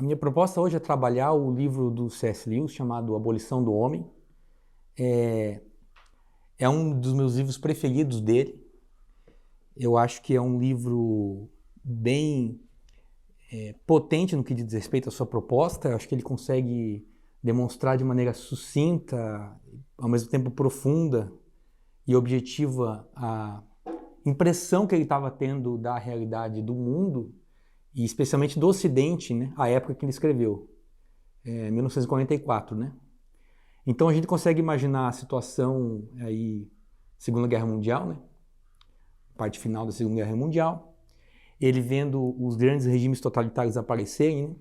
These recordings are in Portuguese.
minha proposta hoje é trabalhar o livro do C.S. Lewis chamado Abolição do Homem. É um dos meus livros preferidos dele. Eu acho que é um livro bem potente no que diz respeito à sua proposta. Eu acho que ele consegue demonstrar de maneira sucinta, ao mesmo tempo profunda e objetiva, a impressão que ele estava tendo da realidade do mundo, e especialmente do Ocidente, né, à época que ele escreveu, 1944, né? Então a gente consegue imaginar a situação aí, Segunda Guerra Mundial, né? Parte final da Segunda Guerra Mundial, ele vendo os grandes regimes totalitários aparecerem, né?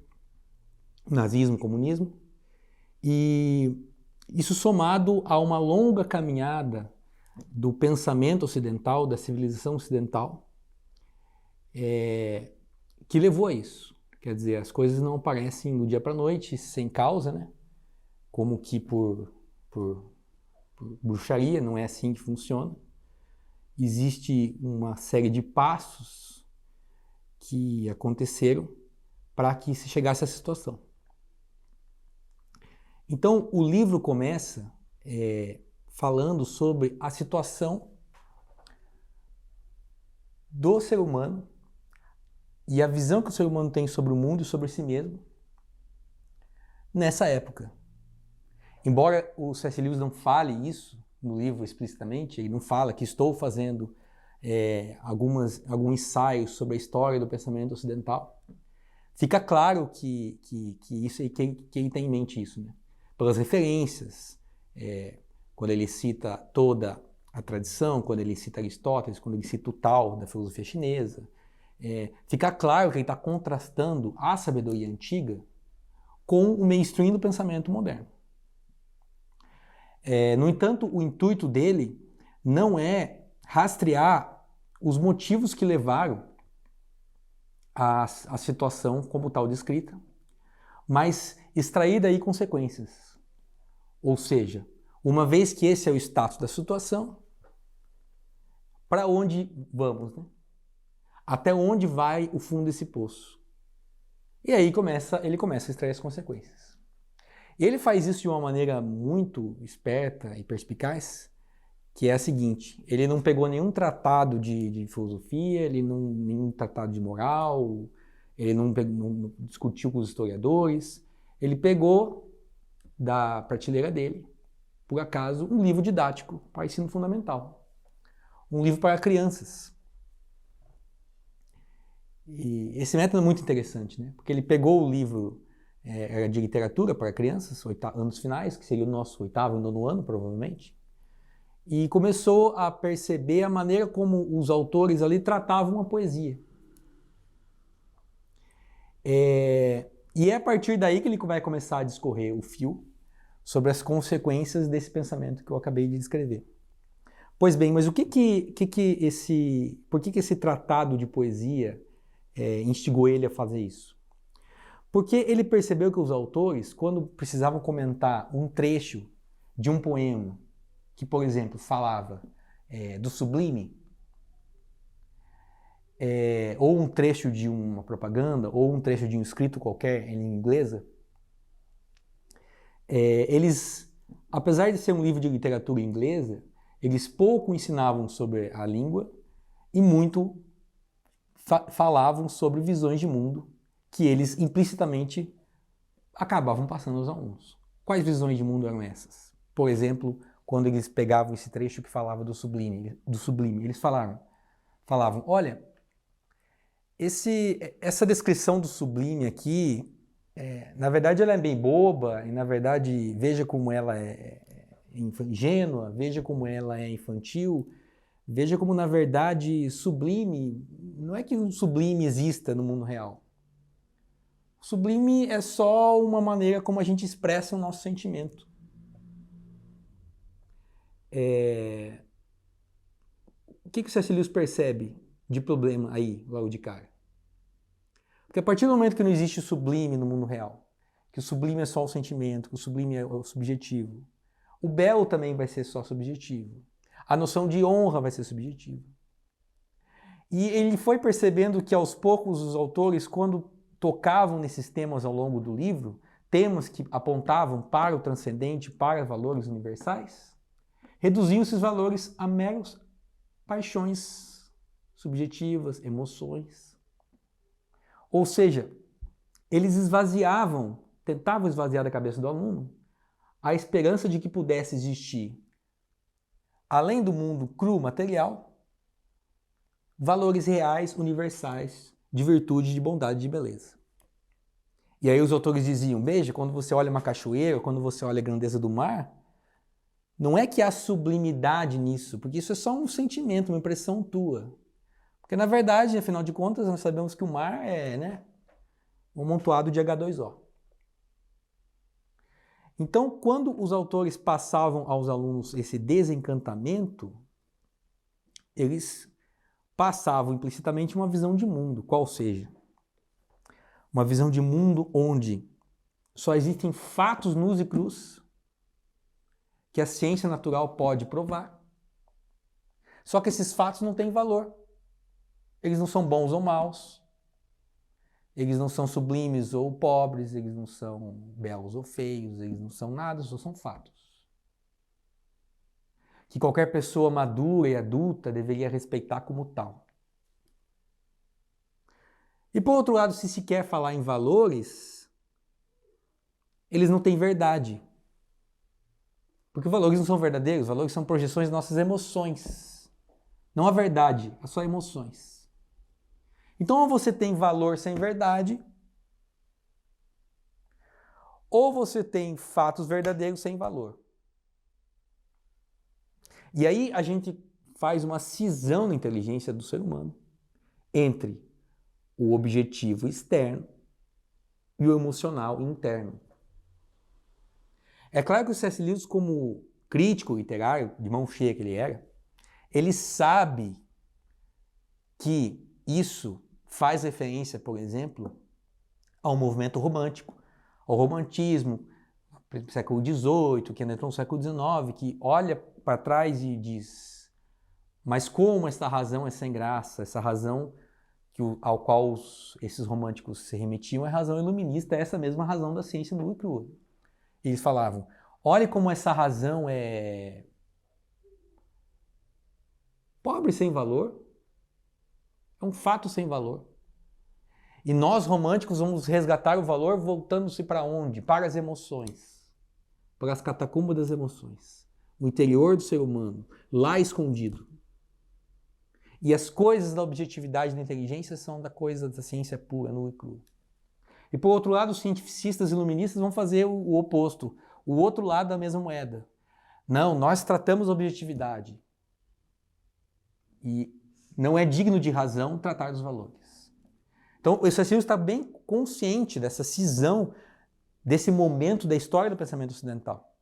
Nazismo, comunismo, e isso somado a uma longa caminhada do pensamento ocidental, da civilização ocidental, que levou a isso. Quer dizer, as coisas não aparecem do dia para a noite, sem causa, né? Como que por bruxaria, não é assim que funciona. Existe uma série de passos que aconteceram para que se chegasse a essa situação. Então, o livro começa falando sobre a situação do ser humano e a visão que o ser humano tem sobre o mundo e sobre si mesmo nessa época. Embora o C.S. Lewis não fale isso no livro explicitamente, ele não fala que estou fazendo algum ensaio sobre a história do pensamento ocidental, fica claro que ele tem em mente isso, né? Pelas referências, quando ele cita toda a tradição, quando ele cita Aristóteles, quando ele cita o Tao da filosofia chinesa, fica claro que ele está contrastando a sabedoria antiga com o mainstream do pensamento moderno. No entanto, o intuito dele não é rastrear os motivos que levaram à situação como tal descrita, mas extrair daí consequências. Ou seja, uma vez que esse é o status da situação, para onde vamos, né? Até onde vai o fundo desse poço? E aí ele começa a extrair as consequências. Ele faz isso de uma maneira muito esperta e perspicaz, que é a seguinte: ele não pegou nenhum tratado de filosofia, nenhum tratado de moral, ele não discutiu com os historiadores, ele pegou da prateleira dele, por acaso, um livro didático para ensino fundamental, um livro para crianças. E esse método é muito interessante, né? Porque ele pegou o livro era de literatura para crianças, anos finais, que seria o nosso oitavo e nono ano, provavelmente, e começou a perceber a maneira como os autores ali tratavam a poesia. E é a partir daí que ele vai começar a discorrer o fio sobre as consequências desse pensamento que eu acabei de descrever. Pois bem, mas por que esse tratado de poesia instigou ele a fazer isso? Porque ele percebeu que os autores, quando precisavam comentar um trecho de um poema que, por exemplo, falava do sublime, ou um trecho de uma propaganda, ou um trecho de um escrito qualquer em língua inglesa, eles, apesar de ser um livro de literatura inglesa, eles pouco ensinavam sobre a língua e muito falavam sobre visões de mundo que eles implicitamente acabavam passando aos alunos. Quais visões de mundo eram essas? Por exemplo, quando eles pegavam esse trecho que falava do sublime, eles falavam, olha, essa descrição do sublime aqui, na verdade ela é bem boba, e na verdade veja como ela é ingênua, veja como ela é infantil, veja como na verdade sublime, não é que o sublime exista no mundo real. O sublime é só uma maneira como a gente expressa o nosso sentimento. O que o C.S. Lewis percebe de problema aí, logo de cara? Porque a partir do momento que não existe o sublime no mundo real, que o sublime é só o sentimento, que o sublime é o subjetivo, o belo também vai ser só subjetivo. A noção de honra vai ser subjetiva. E ele foi percebendo que aos poucos os autores, quando tocavam nesses temas ao longo do livro, temas que apontavam para o transcendente, para valores universais, reduziam esses valores a meros paixões subjetivas, emoções. Ou seja, eles tentavam esvaziar da cabeça do aluno a esperança de que pudesse existir, além do mundo cru material, valores reais, universais, de virtude, de bondade e de beleza. E aí os autores diziam, veja, quando você olha uma cachoeira, quando você olha a grandeza do mar, não é que há sublimidade nisso, porque isso é só um sentimento, uma impressão tua. Porque na verdade, afinal de contas, nós sabemos que o mar é, um amontoado de H2O. Então, quando os autores passavam aos alunos esse desencantamento, eles passavam implicitamente uma visão de mundo, qual seja, uma visão de mundo onde só existem fatos nus e crus que a ciência natural pode provar. Só que esses fatos não têm valor. Eles não são bons ou maus. Eles não são sublimes ou pobres, eles não são belos ou feios, eles não são nada, só são fatos. Que qualquer pessoa madura e adulta deveria respeitar como tal. E por outro lado, se quer falar em valores, eles não têm verdade. Porque valores não são verdadeiros, valores são projeções das nossas emoções. Não a verdade, é só emoções. Então, ou você tem valor sem verdade, ou você tem fatos verdadeiros sem valor. E aí a gente faz uma cisão na inteligência do ser humano entre o objetivo externo e o emocional interno. É claro que o C.S. Lewis, como crítico literário, de mão cheia que ele era, ele sabe que isso faz referência, por exemplo, ao movimento romântico, ao romantismo, século XVIII, que entrou no século XIX, que olha para trás e diz, mas como essa razão é sem graça, essa razão ao qual esses românticos se remetiam é a razão iluminista, é essa mesma razão da ciência nua e crua. Eles falavam, olha como essa razão é pobre, sem valor, é um fato sem valor. E nós, românticos, vamos resgatar o valor voltando-se para onde? Para as emoções. Para as catacumbas das emoções. O interior do ser humano, lá escondido. E as coisas da objetividade e da inteligência são da coisa da ciência pura, nua e crua. E por outro lado, os cientificistas iluministas vão fazer o oposto. O outro lado da mesma moeda. Não, nós tratamos a objetividade. E não é digno de razão tratar dos valores. Então, o C.S. Lewis está bem consciente dessa cisão, desse momento da história do pensamento ocidental.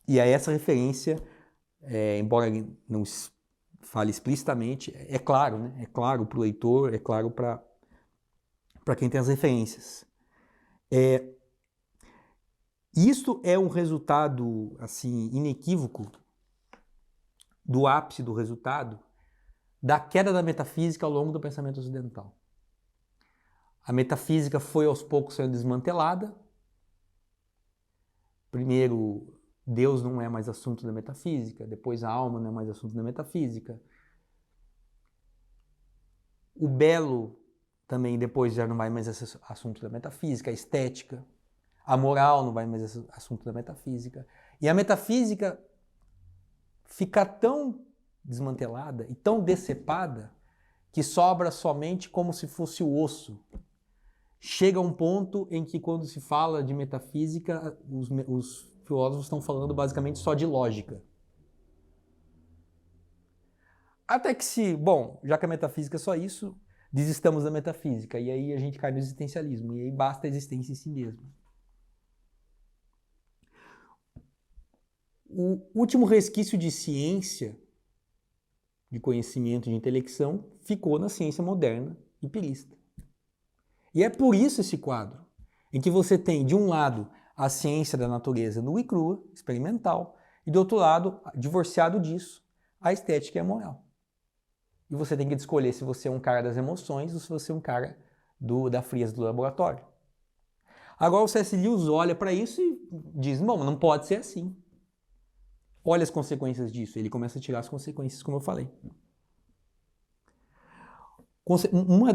E aí essa referência, embora ele não fale explicitamente, é claro, né? É claro para o leitor, é claro para quem tem as referências. Isto é um resultado assim, inequívoco do ápice do resultado da queda da metafísica ao longo do pensamento ocidental. A metafísica foi aos poucos sendo desmantelada. Primeiro, Deus não é mais assunto da metafísica, depois a alma não é mais assunto da metafísica. O belo também depois já não vai mais ser assunto da metafísica, a estética. A moral não vai mais ser assunto da metafísica. E a metafísica fica tão desmantelada e tão decepada que sobra somente como se fosse o osso. Chega um ponto em que quando se fala de metafísica, os filósofos estão falando basicamente só de lógica. Até que já que a metafísica é só isso, desistamos da metafísica. E aí a gente cai no existencialismo. E aí basta a existência em si mesmo. O último resquício de ciência, de conhecimento, de intelecção, ficou na ciência moderna empirista. E é por isso esse quadro, em que você tem, de um lado, a ciência da natureza nua e crua, experimental, e do outro lado, divorciado disso, a estética e a moral. E você tem que escolher se você é um cara das emoções ou se você é um cara da frieza do laboratório. Agora o C.S. Lewis olha para isso e diz, bom, não pode ser assim. Olha as consequências disso. Ele começa a tirar as consequências, como eu falei.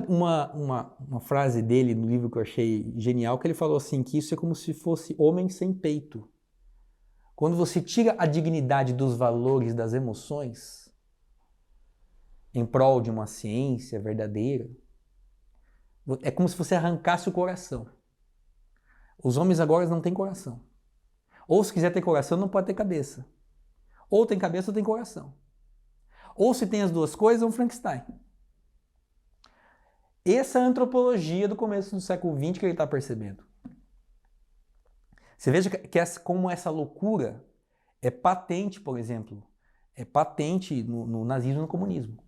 Uma frase dele no livro que eu achei genial, que ele falou assim, que isso é como se fosse homem sem peito. Quando você tira a dignidade dos valores das emoções em prol de uma ciência verdadeira, é como se você arrancasse o coração. Os homens agora não têm coração. Ou se quiser ter coração, não pode ter cabeça. Ou tem cabeça ou tem coração. Ou se tem as duas coisas, é um Frankenstein. Essa é a antropologia do começo do século XX que ele está percebendo. Você veja como essa loucura é patente, por exemplo, é patente no nazismo e no comunismo.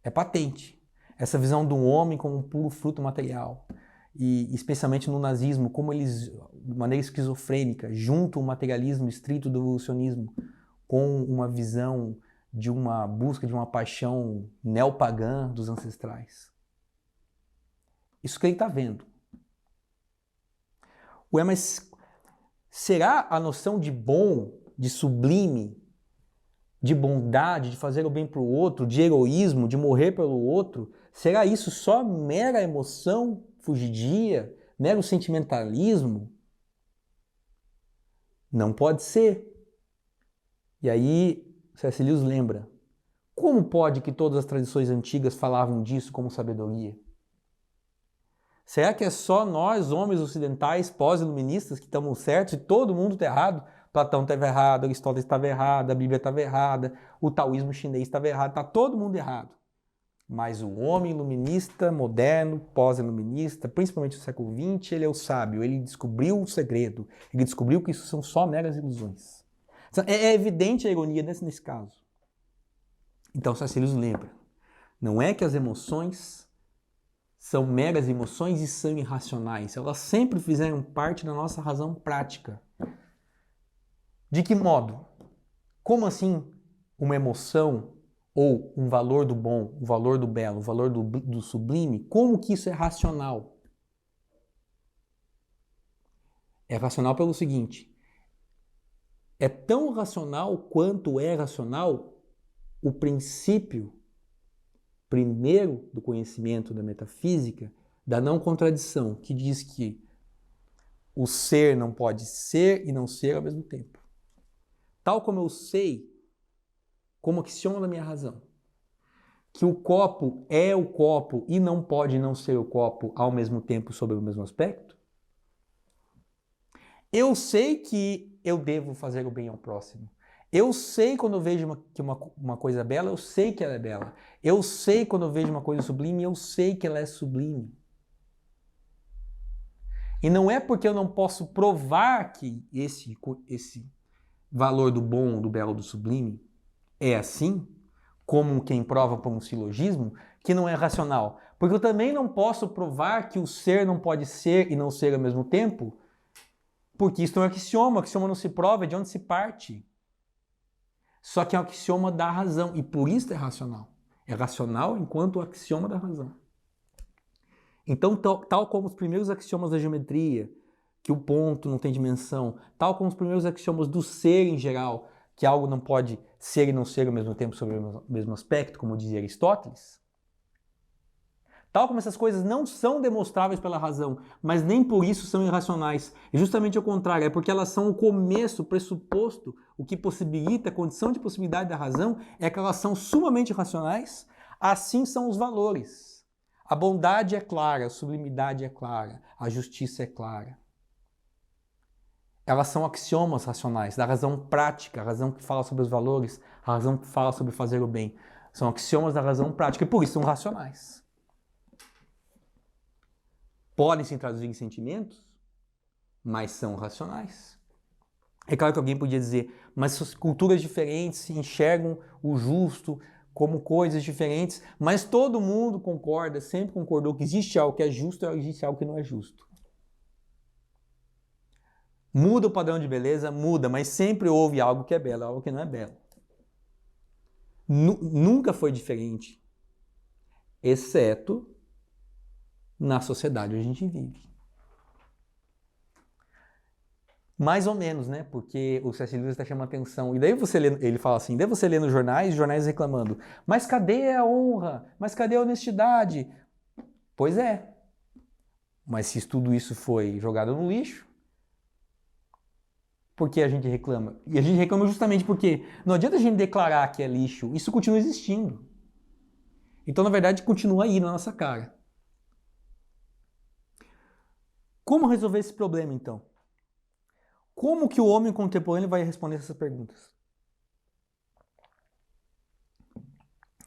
É patente. Essa visão do homem como um puro fruto material. E especialmente no nazismo, como eles, de maneira esquizofrênica, juntam o materialismo estrito do evolucionismo com uma visão de uma busca de uma paixão neopagã dos ancestrais. Isso que ele está vendo. Ué, mas será a noção de bom, de sublime, de bondade, de fazer o bem para o outro, de heroísmo, de morrer pelo outro, será isso só mera emoção fugidia, mero sentimentalismo? Não pode ser. E aí, C.S. Lewis lembra, como pode que todas as tradições antigas falavam disso como sabedoria? Será que é só nós, homens ocidentais, pós-iluministas, que estamos certos e todo mundo está errado? Platão estava errado, Aristóteles estava errado, a Bíblia estava errada, o taoísmo chinês estava errado, está todo mundo errado. Mas o homem iluminista, moderno, pós-iluminista, principalmente no século XX, ele é o sábio, ele descobriu o segredo, ele descobriu que isso são só meras ilusões. É evidente a ironia nesse caso. Então, C.S. Lewis lembra, não é que as emoções são meras emoções e são irracionais. Elas sempre fizeram parte da nossa razão prática. De que modo? Como assim uma emoção ou um valor do bom, o valor do belo, o valor do sublime, como que isso é racional? É racional pelo seguinte, é tão racional quanto é racional o princípio primeiro do conhecimento da metafísica, da não contradição, que diz que o ser não pode ser e não ser ao mesmo tempo. Tal como eu sei, como axioma da minha razão, que o copo é o copo e não pode não ser o copo ao mesmo tempo sob o mesmo aspecto, eu sei que eu devo fazer o bem ao próximo. Eu sei quando eu vejo uma coisa bela, eu sei que ela é bela. Eu sei quando eu vejo uma coisa sublime, eu sei que ela é sublime. E não é porque eu não posso provar que esse valor do bom, do belo, do sublime é assim, como quem prova por um silogismo, que não é racional. Porque eu também não posso provar que o ser não pode ser e não ser ao mesmo tempo, porque isso é um axioma. O axioma não se prova, é de onde se parte. Só que é um axioma da razão, e por isso é racional. É racional enquanto o axioma da razão. Então, tal como os primeiros axiomas da geometria, que o ponto não tem dimensão, tal como os primeiros axiomas do ser em geral, que algo não pode ser e não ser ao mesmo tempo sobre o mesmo aspecto, como dizia Aristóteles, tal como essas coisas não são demonstráveis pela razão, mas nem por isso são irracionais. E justamente ao contrário, é porque elas são o começo, o pressuposto, o que possibilita, a condição de possibilidade da razão, é que elas são sumamente racionais, assim são os valores. A bondade é clara, a sublimidade é clara, a justiça é clara. Elas são axiomas racionais, da razão prática, a razão que fala sobre os valores, a razão que fala sobre fazer o bem. São axiomas da razão prática e por isso são racionais. Podem se traduzir em sentimentos, mas são racionais. É claro que alguém podia dizer, mas culturas diferentes enxergam o justo como coisas diferentes, mas todo mundo concorda, sempre concordou que existe algo que é justo e existe algo que não é justo. Muda o padrão de beleza? Muda, mas sempre houve algo que é belo, algo que não é belo. Nunca foi diferente, exceto na sociedade onde a gente vive. Mais ou menos, né? Porque o C.S. Lewis está chamando atenção. E daí você lê, ele fala assim, daí você lê nos jornais, os jornais reclamando, mas cadê a honra? Mas cadê a honestidade? Pois é. Mas se tudo isso foi jogado no lixo, por que a gente reclama? E a gente reclama justamente porque não adianta a gente declarar que é lixo, isso continua existindo. Então, na verdade, continua aí na nossa cara. Como resolver esse problema, então? Como que o homem contemporâneo vai responder essas perguntas?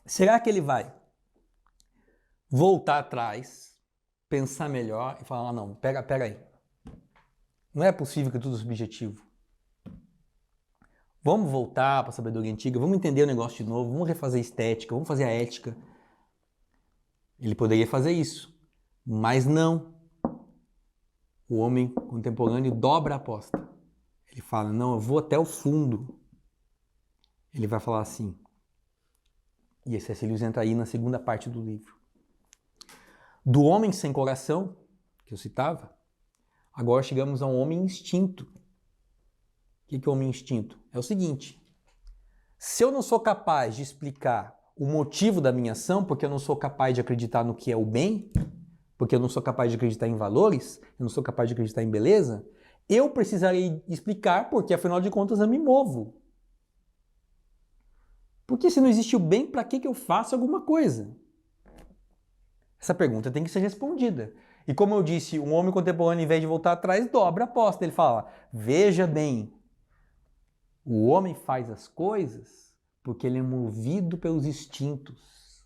Será que ele vai voltar atrás, pensar melhor e falar, não, pega aí. Não é possível que tudo é subjetivo. Vamos voltar para a sabedoria antiga, vamos entender o negócio de novo, vamos refazer a estética, vamos fazer a ética. Ele poderia fazer isso, mas não. O homem contemporâneo dobra a aposta. Ele fala, não, eu vou até o fundo. Ele vai falar assim, e esse C.S. Lewis entra aí na segunda parte do livro. Do homem sem coração, que eu citava, agora chegamos a um homem instinto. O que é o homem instinto? É o seguinte, se eu não sou capaz de explicar o motivo da minha ação, porque eu não sou capaz de acreditar no que é o bem, porque eu não sou capaz de acreditar em valores, eu não sou capaz de acreditar em beleza, eu precisarei explicar porque, afinal de contas, eu me movo. Porque se não existe o bem, para que eu faço alguma coisa? Essa pergunta tem que ser respondida. E como eu disse, um homem contemporâneo, em vez de voltar atrás, dobra a aposta. Ele fala, veja bem, o homem faz as coisas porque ele é movido pelos instintos.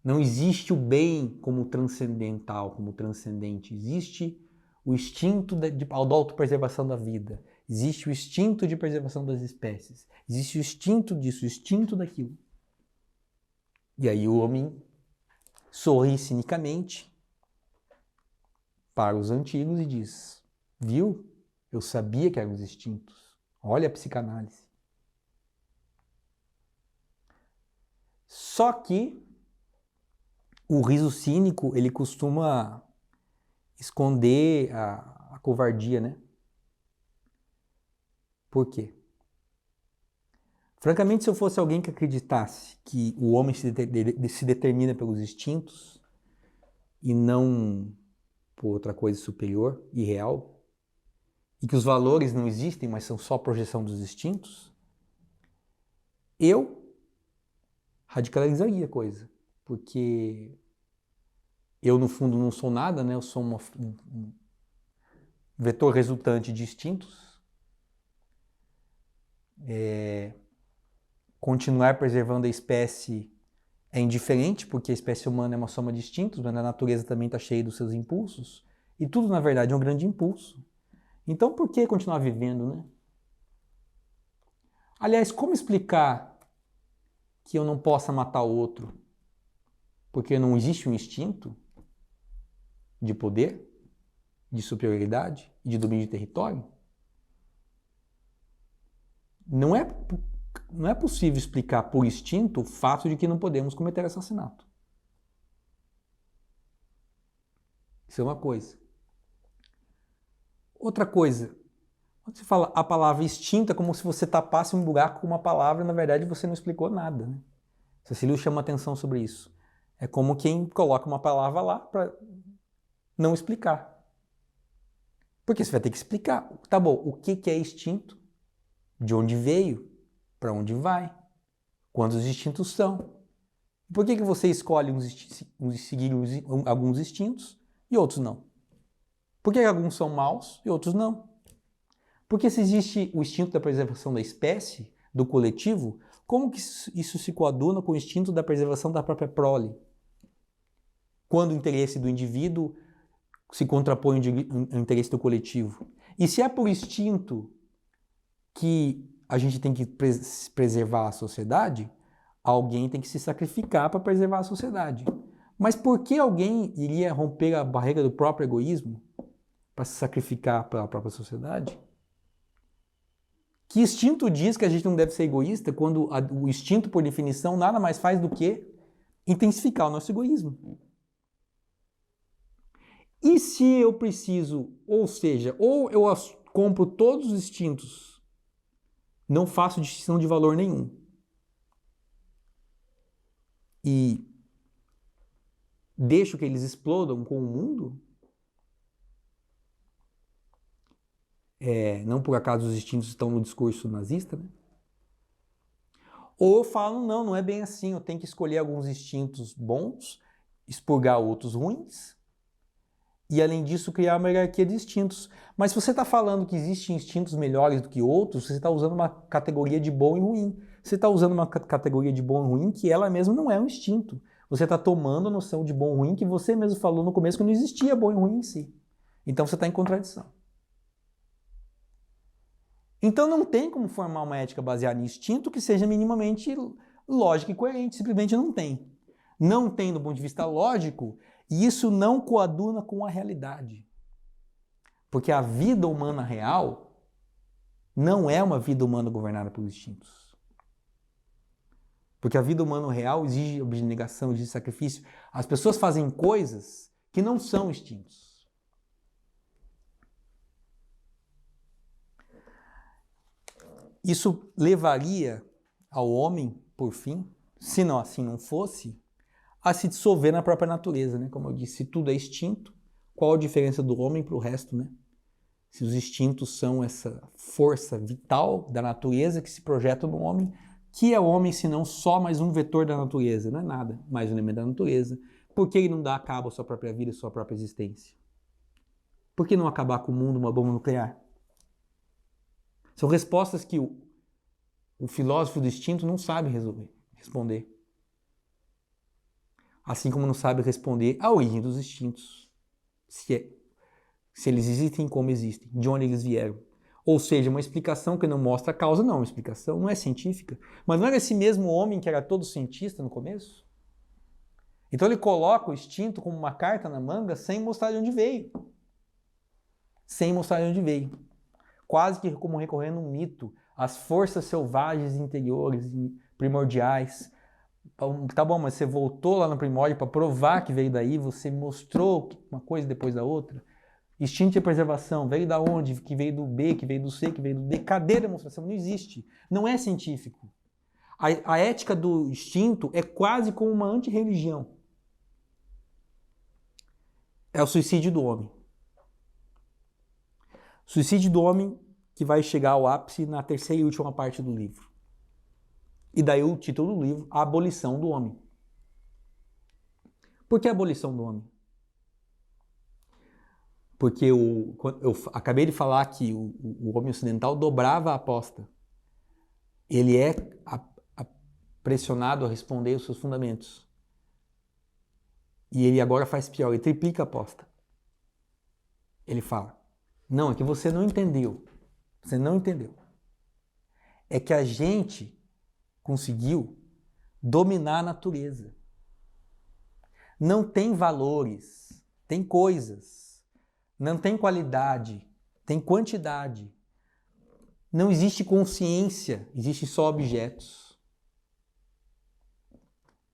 Não existe o bem como transcendental, como transcendente. Existe o instinto da autopreservação da vida. Existe o instinto de preservação das espécies. Existe o instinto disso, o instinto daquilo. E aí o homem sorri cinicamente para os antigos e diz, viu? Eu sabia que eram os instintos. Olha a psicanálise. Só que o riso cínico, ele costuma esconder a covardia, né? Por quê? Francamente, se eu fosse alguém que acreditasse que o homem se determina pelos instintos e não por outra coisa superior e real, e que os valores não existem, mas são só projeção dos instintos, eu radicalizaria a coisa. Porque eu, no fundo, não sou nada, né? Eu sou um vetor resultante de instintos. Continuar preservando a espécie é indiferente, porque a espécie humana é uma soma de instintos, mas a natureza também está cheia dos seus impulsos. E tudo, na verdade, é um grande impulso. Então, por que continuar vivendo, né? Aliás, como explicar que eu não possa matar o outro? Porque não existe um instinto de poder, de superioridade e de domínio de território? Não é possível explicar por instinto o fato de que não podemos cometer assassinato. Isso é uma coisa. Outra coisa, quando você fala a palavra instinto, é como se você tapasse um buraco com uma palavra e, na verdade, você não explicou nada, né? C.S. Lewis chama atenção sobre isso. É como quem coloca uma palavra lá para não explicar. Porque você vai ter que explicar. Tá bom, o que é instinto? De onde veio? Para onde vai? Quantos instintos são? Por que você escolhe seguir alguns instintos e outros não? Por que alguns são maus e outros não? Porque se existe o instinto da preservação da espécie, do coletivo, como que isso se coaduna com o instinto da preservação da própria prole? Quando o interesse do indivíduo se contrapõe ao interesse do coletivo. E se é por instinto que a gente tem que preservar a sociedade, alguém tem que se sacrificar para preservar a sociedade. Mas por que alguém iria romper a barreira do próprio egoísmo para se sacrificar para a própria sociedade? Que instinto diz que a gente não deve ser egoísta quando o instinto, por definição, nada mais faz do que intensificar o nosso egoísmo? E se eu preciso, ou seja, ou eu compro todos os instintos, não faço distinção de valor nenhum, e deixo que eles explodam com o mundo, não por acaso os instintos estão no discurso nazista, né? Ou eu falo, não, não é bem assim, eu tenho que escolher alguns instintos bons, expurgar outros ruins, e além disso criar uma hierarquia de instintos. Mas se você está falando que existem instintos melhores do que outros, você está usando uma categoria de bom e ruim. Você está usando uma categoria de bom e ruim que ela mesma não é um instinto. Você está tomando a noção de bom e ruim que você mesmo falou no começo que não existia bom e ruim em si. Então você está em contradição. Então não tem como formar uma ética baseada em instinto que seja minimamente lógica e coerente. Simplesmente não tem. Não tem do ponto de vista lógico, e isso não coaduna com a realidade. Porque a vida humana real não é uma vida humana governada por instintos. Porque a vida humana real exige abnegação, exige sacrifício. As pessoas fazem coisas que não são instintos. Isso levaria ao homem, por fim, se não assim não fosse, a se dissolver na própria natureza, né? Como eu disse, se tudo é instinto, qual a diferença do homem para o resto, né? Se os instintos são essa força vital da natureza que se projeta no homem, que é o homem senão só mais um vetor da natureza, não é nada, mais um elemento da natureza. Por que ele não dá cabo à sua própria vida e à sua própria existência? Por que não acabar com o mundo uma bomba nuclear? São respostas que o filósofo do instinto não sabe responder. Assim como não sabe responder à origem dos instintos. Se eles existem, como existem, de onde eles vieram. Ou seja, uma explicação que não mostra a causa, não. Uma explicação não é científica. Mas não era esse mesmo homem que era todo cientista no começo? Então ele coloca o instinto como uma carta na manga sem mostrar de onde veio. Sem mostrar de onde veio. Quase que como recorrendo a um mito. As forças selvagens interiores, primordiais. Tá bom, mas você voltou lá no primórdio para provar que veio daí, você mostrou uma coisa depois da outra. Instinto de preservação, veio da onde? Que veio do B, que veio do C, que veio do D. Cadê a demonstração? Não existe. Não é científico. A ética do instinto é quase como uma antirreligião. É o suicídio do homem. Suicídio do homem que vai chegar ao ápice na terceira e última parte do livro. E daí o título do livro, A Abolição do Homem. Por que a abolição do homem? Porque eu acabei de falar que o homem ocidental dobrava a aposta. Ele é pressionado a responder os seus fundamentos. E ele agora faz pior, ele triplica a aposta. Ele fala, não, é que você não entendeu. Você não entendeu. É que a gente conseguiu dominar a natureza. Não tem valores, tem coisas. Não tem qualidade, tem quantidade. Não existe consciência, existe só objetos.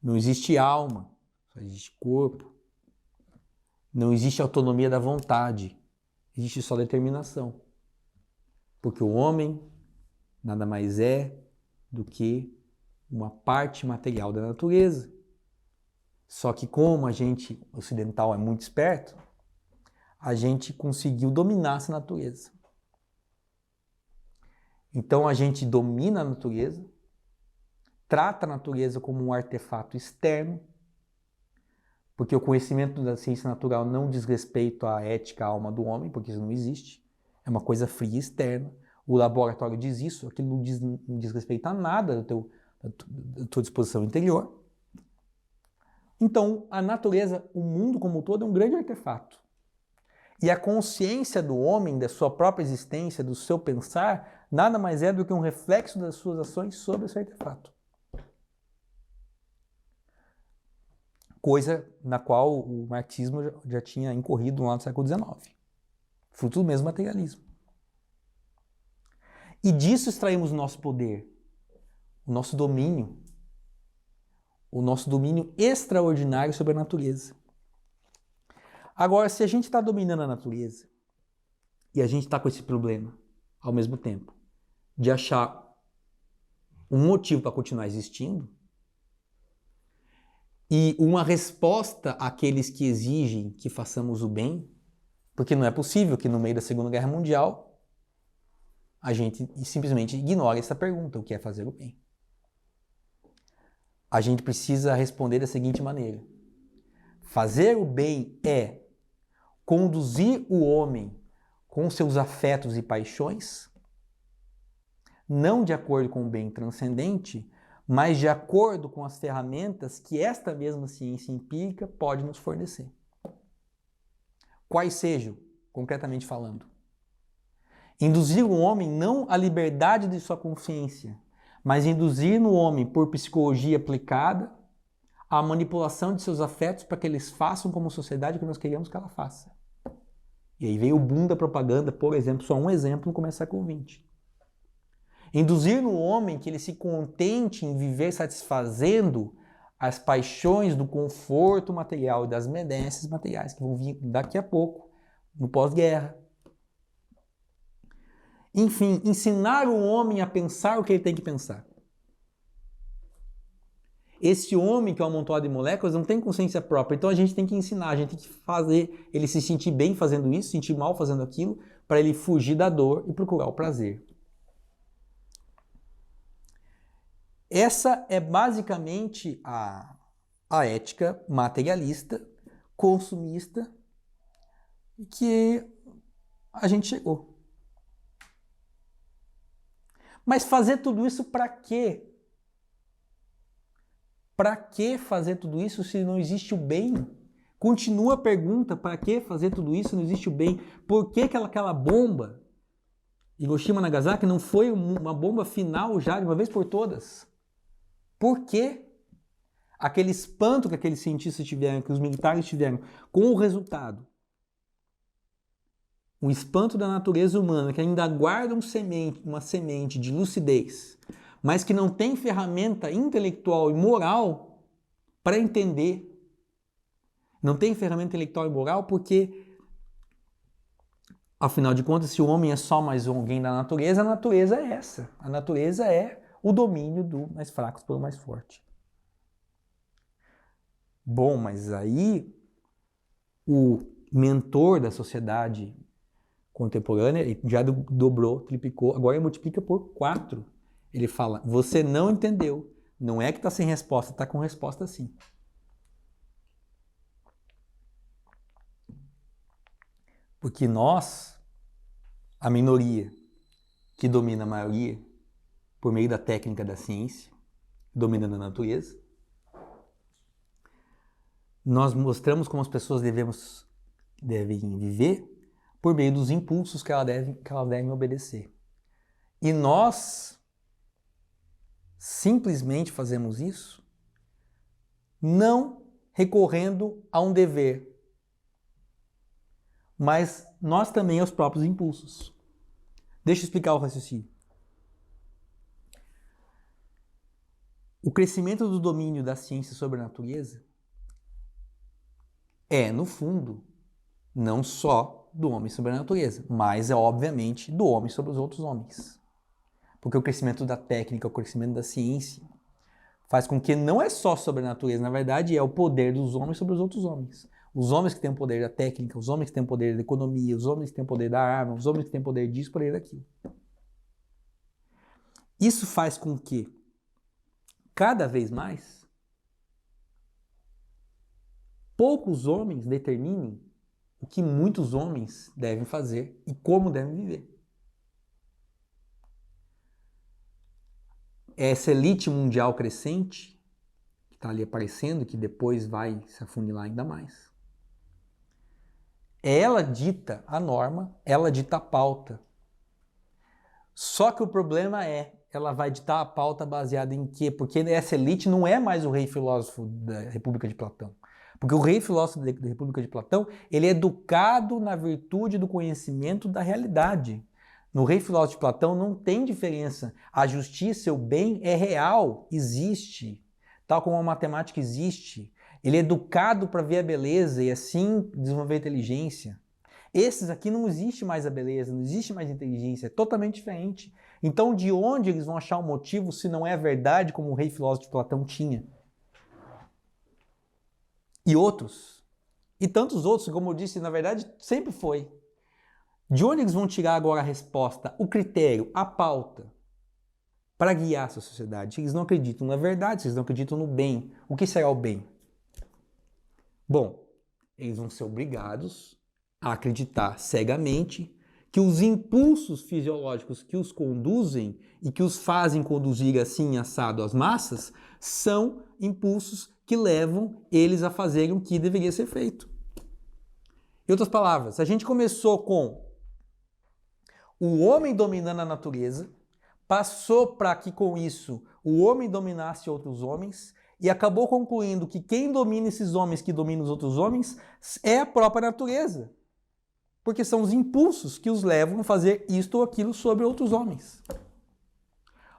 Não existe alma, só existe corpo. Não existe autonomia da vontade, existe só determinação. Porque o homem nada mais é do que uma parte material da natureza. Só que como a gente ocidental é muito esperto, a gente conseguiu dominar essa natureza. Então a gente domina a natureza, trata a natureza como um artefato externo, porque o conhecimento da ciência natural não diz respeito à ética, à alma do homem, porque isso não existe. É uma coisa fria e externa. O laboratório diz isso, aquilo não diz respeito a nada da tua disposição interior. Então, a natureza, o mundo como um todo, é um grande artefato. E a consciência do homem, da sua própria existência, do seu pensar, nada mais é do que um reflexo das suas ações sobre esse artefato. Coisa na qual o marxismo já tinha incorrido lá no século XIX. Fruto do mesmo materialismo. E disso extraímos o nosso poder, o nosso domínio extraordinário sobre a natureza. Agora, se a gente está dominando a natureza e a gente está com esse problema ao mesmo tempo de achar um motivo para continuar existindo e uma resposta àqueles que exigem que façamos o bem, porque não é possível que no meio da Segunda Guerra Mundial a gente simplesmente ignore essa pergunta, o que é fazer o bem. A gente precisa responder da seguinte maneira: fazer o bem é conduzir o homem com seus afetos e paixões, não de acordo com o bem transcendente, mas de acordo com as ferramentas que esta mesma ciência empírica pode nos fornecer. Quais sejam, concretamente falando? Induzir o homem não à liberdade de sua consciência, mas induzir no homem, por psicologia aplicada, a manipulação de seus afetos para que eles façam como sociedade o que nós queremos que ela faça. E aí veio o boom da propaganda, por exemplo, só um exemplo no começo do século XX. Induzir no homem que ele se contente em viver satisfazendo as paixões do conforto material e das benesses materiais, que vão vir daqui a pouco, no pós-guerra. Enfim, ensinar o homem a pensar o que ele tem que pensar. Esse homem que é um amontoado de moléculas não tem consciência própria, então a gente tem que ensinar, a gente tem que fazer ele se sentir bem fazendo isso, se sentir mal fazendo aquilo, para ele fugir da dor e procurar o prazer. Essa é basicamente a ética materialista, consumista, que a gente chegou. Mas fazer tudo isso para quê? Para que fazer tudo isso se não existe o bem? Continua a pergunta, para que fazer tudo isso se não existe o bem? Por que aquela bomba, Hiroshima e Nagasaki, não foi uma bomba final já, de uma vez por todas? Por que aquele espanto que aqueles cientistas tiveram, que os militares tiveram, com o resultado? O espanto da natureza humana, que ainda guarda uma semente de lucidez, mas que não tem ferramenta intelectual e moral para entender. Não tem ferramenta intelectual e moral porque, afinal de contas, se o homem é só mais alguém da natureza, a natureza é essa. A natureza é o domínio do mais fraco pelo mais forte. Bom, mas aí o mentor da sociedade contemporânea já dobrou, triplicou, agora ele multiplica por 4. Ele fala, você não entendeu, não é que está sem resposta, está com resposta sim. Porque nós, a minoria que domina a maioria, por meio da técnica da ciência, dominando a natureza, nós mostramos como as pessoas devem viver por meio dos impulsos que elas devem obedecer. E nós simplesmente fazemos isso não recorrendo a um dever, mas nós também aos próprios impulsos. Deixa eu explicar o raciocínio. O crescimento do domínio da ciência sobre a natureza é, no fundo, não só do homem sobre a natureza, mas é, obviamente, do homem sobre os outros homens. Porque o crescimento da técnica, o crescimento da ciência, faz com que não é só sobre a natureza, na verdade, é o poder dos homens sobre os outros homens. Os homens que têm o poder da técnica, os homens que têm o poder da economia, os homens que têm o poder da arma, os homens que têm o poder disso, poder daquilo. Isso faz com que, cada vez mais, poucos homens determinem o que muitos homens devem fazer e como devem viver. Essa elite mundial crescente, que está ali aparecendo, que depois vai se afunilar ainda mais, ela dita a norma, ela dita a pauta. Só que o problema é, ela vai ditar a pauta baseada em quê? Porque essa elite não é mais o rei filósofo da República de Platão. Porque o rei filósofo da República de Platão, ele é educado na virtude do conhecimento da realidade. No rei filósofo de Platão não tem diferença. A justiça, o bem é real, existe. Tal como a matemática existe. Ele é educado para ver a beleza e assim desenvolver a inteligência. Esses aqui não existe mais a beleza, não existe mais a inteligência, é totalmente diferente. Então, de onde eles vão achar um motivo se não é a verdade, como o rei filósofo de Platão tinha? E outros. E tantos outros, como eu disse, na verdade, sempre foi. De onde eles vão tirar agora a resposta, o critério, a pauta, para guiar essa sociedade? Se eles não acreditam na verdade, se eles não acreditam no bem, o que será o bem? Bom, eles vão ser obrigados a acreditar cegamente que os impulsos fisiológicos que os conduzem e que os fazem conduzir assim assado às massas são impulsos que levam eles a fazerem o que deveria ser feito. Em outras palavras, a gente começou com o homem dominando a natureza, passou para que com isso o homem dominasse outros homens e acabou concluindo que quem domina esses homens que dominam os outros homens é a própria natureza. Porque são os impulsos que os levam a fazer isto ou aquilo sobre outros homens.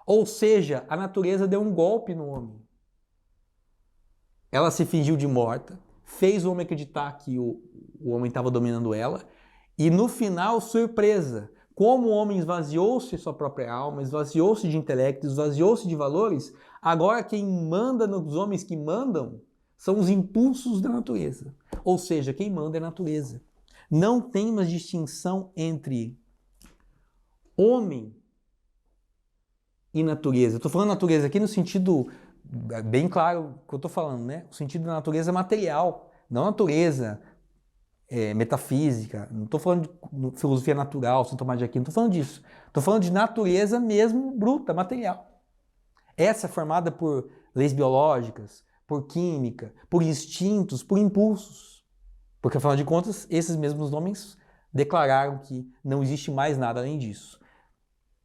Ou seja, a natureza deu um golpe no homem. Ela se fingiu de morta, fez o homem acreditar que o homem estava dominando ela, e no final, surpresa, como o homem esvaziou-se de sua própria alma, esvaziou-se de intelecto, esvaziou-se de valores, agora quem manda nos homens que mandam são os impulsos da natureza. Ou seja, quem manda é a natureza. Não tem uma distinção entre homem e natureza. Eu estou falando natureza aqui no sentido bem claro que eu estou falando, né? O sentido da natureza material, não natureza metafísica. Não estou falando de filosofia natural, Santo Tomás de Aquino, não estou falando disso. Estou falando de natureza mesmo bruta, material. Essa é formada por leis biológicas, por química, por instintos, por impulsos. Porque, afinal de contas, esses mesmos homens declararam que não existe mais nada além disso.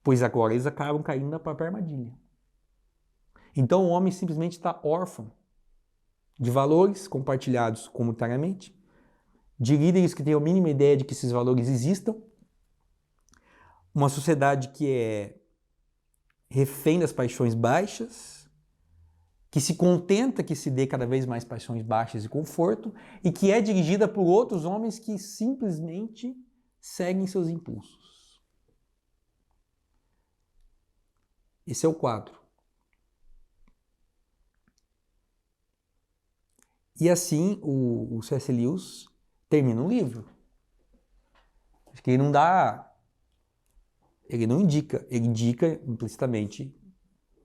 Pois agora eles acabam caindo na própria armadilha. Então o homem simplesmente está órfão de valores compartilhados comunitariamente, de líderes que têm a mínima ideia de que esses valores existam, uma sociedade que é refém das paixões baixas, que se contenta que se dê cada vez mais paixões baixas e conforto, e que é dirigida por outros homens que simplesmente seguem seus impulsos. Esse é o quadro. E assim o C.S. Lewis termina o livro. Acho que ele não indica, ele indica implicitamente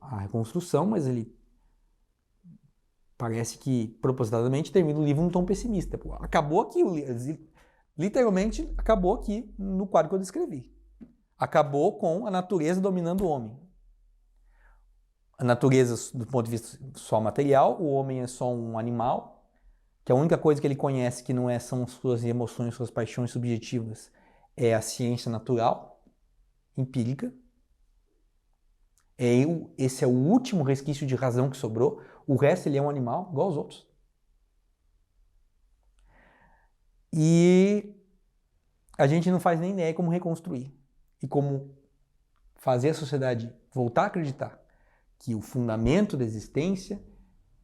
a reconstrução, mas ele parece que propositadamente termina o livro num tom pessimista. Pô, acabou aqui, literalmente acabou aqui no quadro que eu descrevi. Acabou com a natureza dominando o homem. A natureza, do ponto de vista só material, o homem é só um animal, que a única coisa que ele conhece que não são suas emoções, suas paixões subjetivas, é a ciência natural, empírica. Esse é o último resquício de razão que sobrou. O resto ele é um animal, igual aos outros. E a gente não faz nem ideia como reconstruir. E como fazer a sociedade voltar a acreditar que o fundamento da existência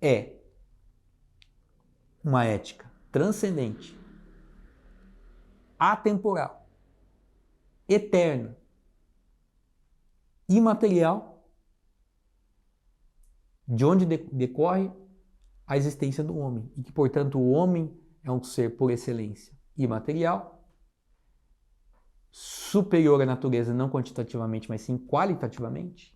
é uma ética transcendente, atemporal, eterna, imaterial, de onde decorre a existência do homem, e que, portanto, o homem é um ser por excelência imaterial, superior à natureza não quantitativamente, mas sim qualitativamente,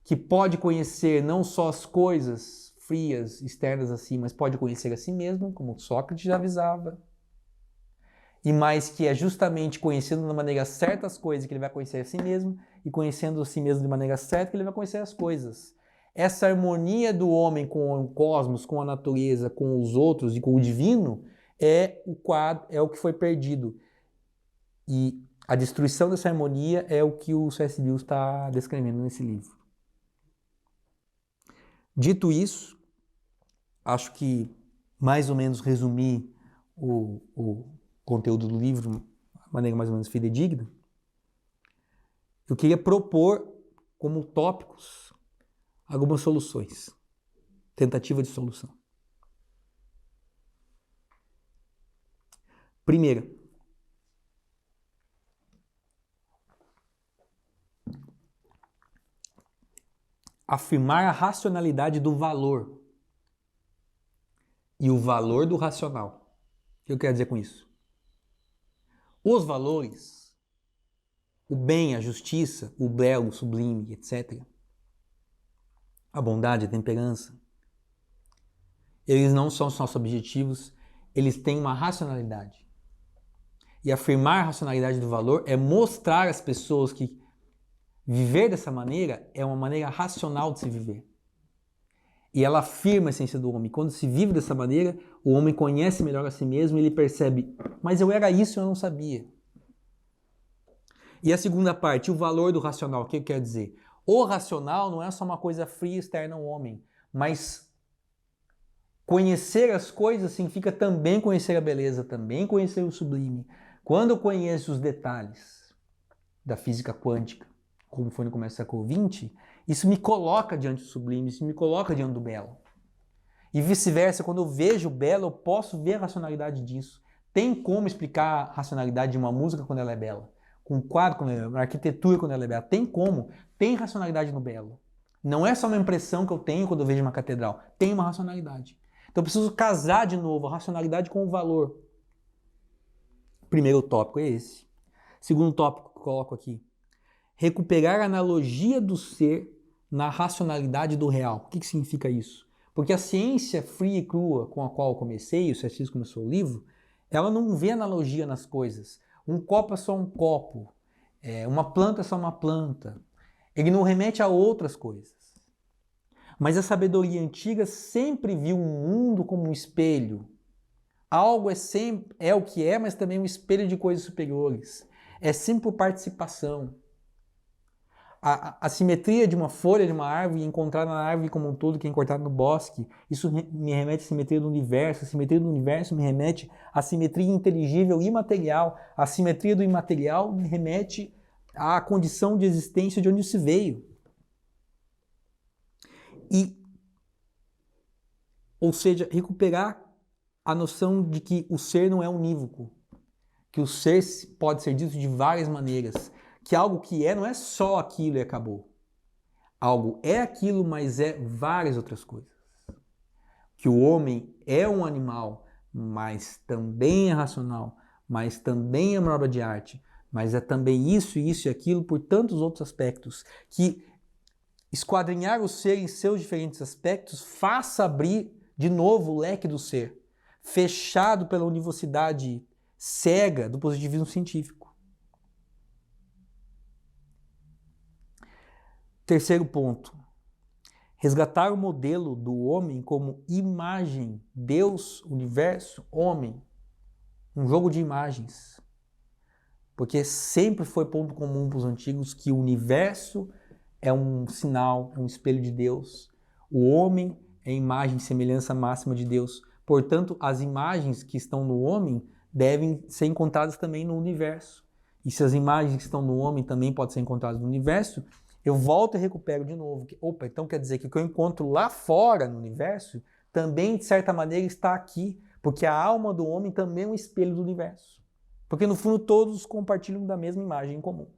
que pode conhecer não só as coisas frias, externas assim, mas pode conhecer a si mesmo, como Sócrates já avisava, e mais que é justamente conhecendo de maneira certa as coisas que ele vai conhecer a si mesmo, e conhecendo a si mesmo de maneira certa que ele vai conhecer as coisas. Essa harmonia do homem com o cosmos, com a natureza, com os outros e com o divino é o que foi perdido. E a destruição dessa harmonia é o que o C.S. Lewis está descrevendo nesse livro. Dito isso, acho que mais ou menos resumi o conteúdo do livro de maneira mais ou menos fidedigna. Eu queria propor como tópicos algumas soluções. tentativa de solução. Primeira, afirmar a racionalidade do valor e o valor do racional. O que eu quero dizer com isso? Os valores, o bem, a justiça, o belo, o sublime, etc., a bondade, a temperança, eles não são os nossos objetivos, eles têm uma racionalidade. E afirmar a racionalidade do valor é mostrar às pessoas que viver dessa maneira é uma maneira racional de se viver. E ela afirma a essência do homem. Quando se vive dessa maneira, o homem conhece melhor a si mesmo e ele percebe, mas eu era isso e eu não sabia. E a segunda parte, o valor do racional, o que eu quero dizer? O racional não é só uma coisa fria externa ao homem, mas conhecer as coisas significa também conhecer a beleza, também conhecer o sublime. Quando eu conheço os detalhes da física quântica, como foi no começo do século XX, isso me coloca diante do sublime, isso me coloca diante do belo. E vice-versa, quando eu vejo o belo, eu posso ver a racionalidade disso. Tem como explicar a racionalidade de uma música quando ela é bela, com um quadro quando ela é bela, uma arquitetura quando ela é bela. Tem como. Tem racionalidade no belo. Não é só uma impressão que eu tenho quando eu vejo uma catedral. Tem uma racionalidade. Então eu preciso casar de novo a racionalidade com o valor. Primeiro tópico é esse. Segundo tópico que eu coloco aqui. Recuperar a analogia do ser na racionalidade do real. O que significa isso? Porque a ciência fria e crua com a qual eu comecei, o C.S. começou o livro, ela não vê analogia nas coisas. Um copo é só um copo, uma planta é só uma planta. Ele não remete a outras coisas. Mas a sabedoria antiga sempre viu o mundo como um espelho. Algo é o que é, mas também um espelho de coisas superiores. É sempre por participação. A simetria de uma folha de uma árvore encontrada na árvore como um todo, que é encontrada no bosque, isso me remete à simetria do universo. A simetria do universo me remete à simetria inteligível e imaterial. A simetria do imaterial me remete à condição de existência de onde se veio. Ou seja, recuperar a noção de que o ser não é unívoco, que o ser pode ser dito de várias maneiras, que algo que não é só aquilo e acabou. Algo é aquilo, mas é várias outras coisas. Que o homem é um animal, mas também é racional, mas também é uma obra de arte, mas é também isso e aquilo por tantos outros aspectos, que esquadrinhar o ser em seus diferentes aspectos faça abrir de novo o leque do ser, fechado pela univocidade cega do positivismo científico. Terceiro ponto, resgatar o modelo do homem como imagem, Deus, universo, homem, um jogo de imagens. Porque sempre foi ponto comum para os antigos que o universo é um sinal, é um espelho de Deus. O homem é imagem e semelhança máxima de Deus. Portanto, as imagens que estão no homem devem ser encontradas também no universo. E se as imagens que estão no homem também podem ser encontradas no universo, eu volto e recupero de novo. Opa, então quer dizer que o que eu encontro lá fora no universo também, de certa maneira, está aqui. Porque a alma do homem também é um espelho do universo. Porque, no fundo, todos compartilham da mesma imagem em comum.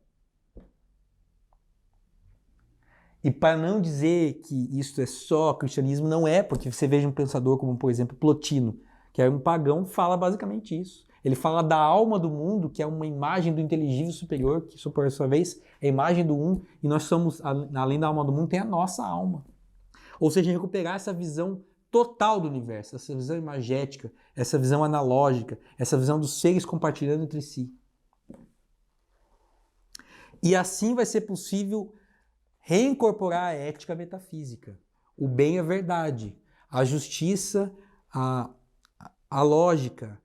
E para não dizer que isso é só cristianismo, não é, porque você veja um pensador como, por exemplo, Plotino, que era um pagão, fala basicamente isso. Ele fala da alma do mundo, que é uma imagem do inteligível superior, que, por sua vez, é a imagem do um, e nós somos, além da alma do mundo, tem a nossa alma. Ou seja, recuperar essa visão total do universo, essa visão imagética, essa visão analógica, essa visão dos seres compartilhando entre si. E assim vai ser possível reincorporar a ética metafísica, o bem à verdade, a justiça, a lógica,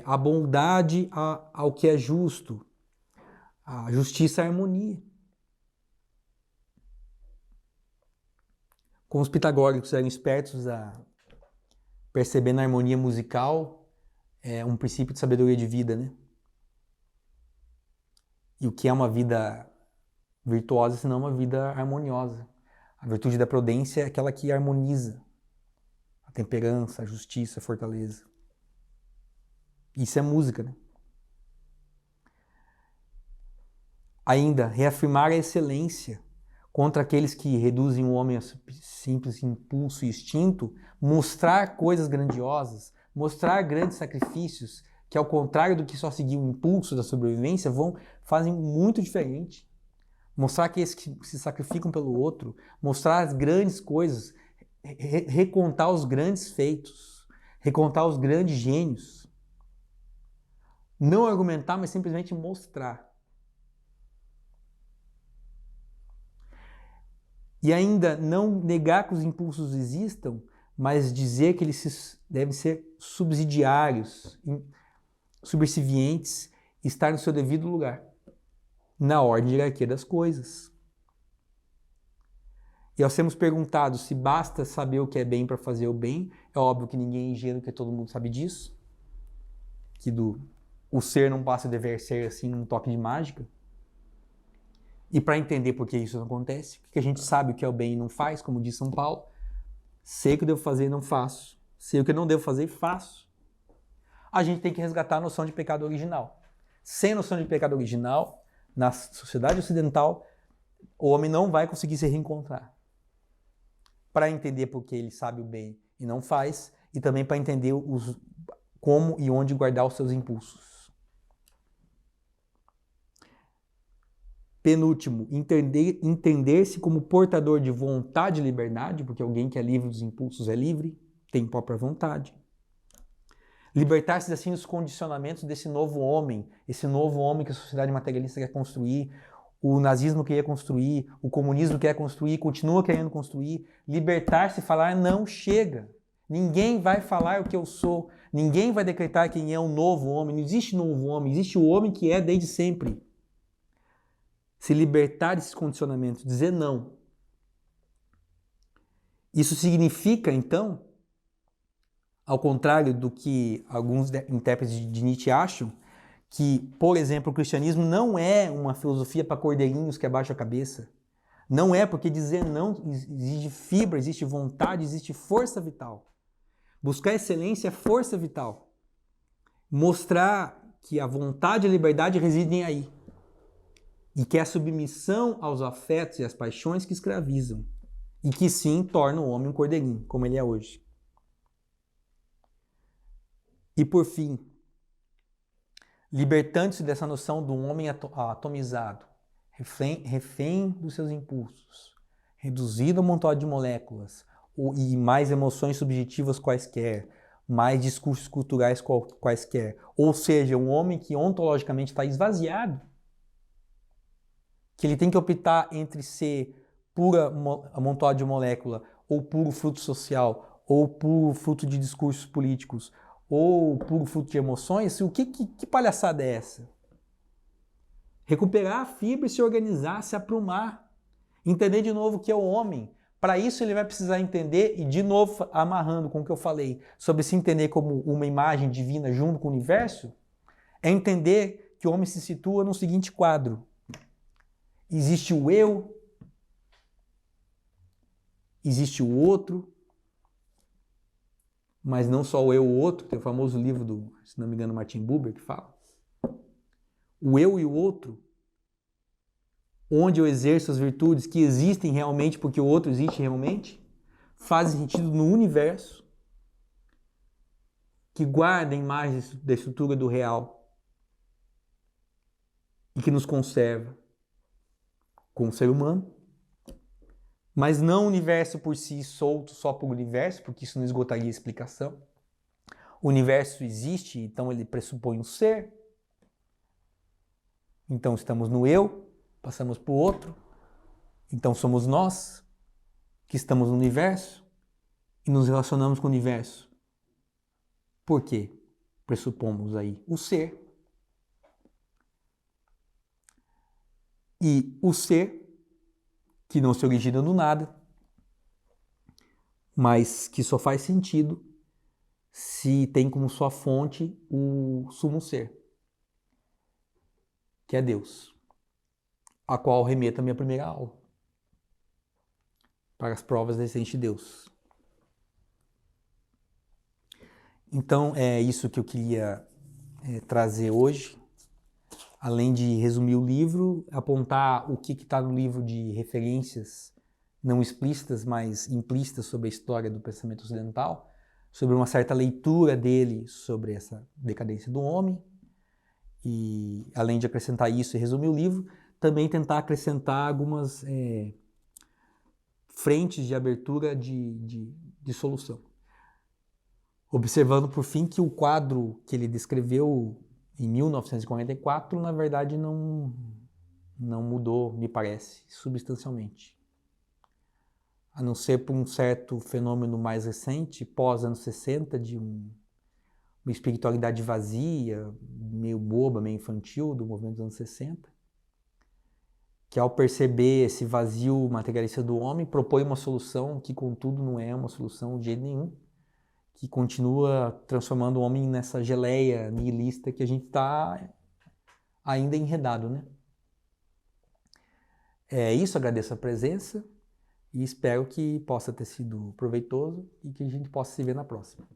a bondade ao que é justo, a justiça à harmonia. Como os pitagóricos eram espertos a perceber na harmonia musical um princípio de sabedoria de vida, né? E o que é uma vida virtuosa, senão uma vida harmoniosa. A virtude da prudência é aquela que harmoniza. temperança, a justiça, a fortaleza. Isso é música, né? Ainda, reafirmar a excelência contra aqueles que reduzem o homem a simples impulso e instinto, mostrar coisas grandiosas, mostrar grandes sacrifícios, que ao contrário do que só seguir o impulso da sobrevivência, fazem muito diferente. Mostrar aqueles que se sacrificam pelo outro, mostrar as grandes coisas, recontar os grandes feitos, recontar os grandes gênios. Não argumentar, mas simplesmente mostrar. E ainda não negar que os impulsos existam, mas dizer que eles devem ser subsidiários, subservientes, estar no seu devido lugar, na ordem de hierarquia das coisas. E ao sermos perguntados se basta saber o que é bem para fazer o bem, é óbvio que ninguém é ingênuo, que todo mundo sabe disso, que o ser não passa a dever ser assim num toque de mágica. E para entender por que isso não acontece, porque a gente sabe o que é o bem e não faz, como diz São Paulo, sei o que eu devo fazer e não faço, sei o que eu não devo fazer e faço. A gente tem que resgatar a noção de pecado original. Sem noção de pecado original, na sociedade ocidental, o homem não vai conseguir se reencontrar. Para entender por que ele sabe o bem e não faz, e também para entender como e onde guardar os seus impulsos. Penúltimo, entender-se como portador de vontade e liberdade, porque alguém que é livre dos impulsos é livre, tem própria vontade. Libertar-se assim dos condicionamentos desse novo homem, esse novo homem que a sociedade materialista quer construir, o nazismo quer construir, o comunismo quer construir, continua querendo construir. Libertar-se e falar, não, chega. Ninguém vai falar o que eu sou, ninguém vai decretar quem é o novo homem, não existe novo homem, existe o homem que é desde sempre. Se libertar desses condicionamentos, dizer não. Isso significa, então, ao contrário do que alguns intérpretes de Nietzsche acham, que, por exemplo, o cristianismo não é uma filosofia para cordeirinhos que abaixam a cabeça. Não é, porque dizer não exige fibra, existe vontade, existe força vital. Buscar excelência é força vital. Mostrar que a vontade e a liberdade residem aí. E que é a submissão aos afetos e às paixões que escravizam. E que sim torna o homem um cordeirinho, como ele é hoje. E por fim, libertando-se dessa noção do homem atomizado, refém dos seus impulsos, reduzido a um montão de moléculas, e mais emoções subjetivas quaisquer, mais discursos culturais quaisquer. Ou seja, um homem que ontologicamente está esvaziado, que ele tem que optar entre ser pura amontoado de molécula, ou puro fruto social, ou puro fruto de discursos políticos, ou puro fruto de emoções, que palhaçada é essa? Recuperar a fibra e se organizar, se aprumar, entender de novo o que é o homem. Para isso ele vai precisar entender, e de novo amarrando com o que eu falei, sobre se entender como uma imagem divina junto com o universo, é entender que o homem se situa no seguinte quadro. Existe o eu, existe o outro, mas não só o eu, o outro, tem o famoso livro do, se não me engano, Martin Buber, que fala. O eu e o outro, onde eu exerço as virtudes que existem realmente porque o outro existe realmente, fazem sentido no universo, que guarda a imagem da estrutura do real e que nos conserva como ser humano, mas não o universo por si solto só por universo, porque isso não esgotaria a explicação. O universo existe, então ele pressupõe um ser. Então estamos no eu, passamos para o outro. Então somos nós que estamos no universo e nos relacionamos com o universo. Por quê? Pressupomos aí o ser. E o ser, que não se origina do nada, mas que só faz sentido se tem como sua fonte o sumo ser, que é Deus, a qual remeto a minha primeira aula, para as provas da existência de Deus. Então, é isso que eu queria trazer hoje. Além de resumir o livro, apontar o que está no livro de referências não explícitas, mas implícitas sobre a história do pensamento ocidental, sobre uma certa leitura dele sobre essa decadência do homem, e além de acrescentar isso e resumir o livro, também tentar acrescentar algumas frentes de abertura de solução. Observando, por fim, que o quadro que ele descreveu em 1944, na verdade, não mudou, me parece, substancialmente. A não ser por um certo fenômeno mais recente, pós-anos 60, de uma espiritualidade vazia, meio boba, meio infantil, do movimento dos anos 60, que ao perceber esse vazio materialista do homem, propõe uma solução que, contudo, não é uma solução de jeito nenhum, que continua transformando o homem nessa geleia nihilista que a gente está ainda enredado, né? É isso, agradeço a presença e espero que possa ter sido proveitoso e que a gente possa se ver na próxima.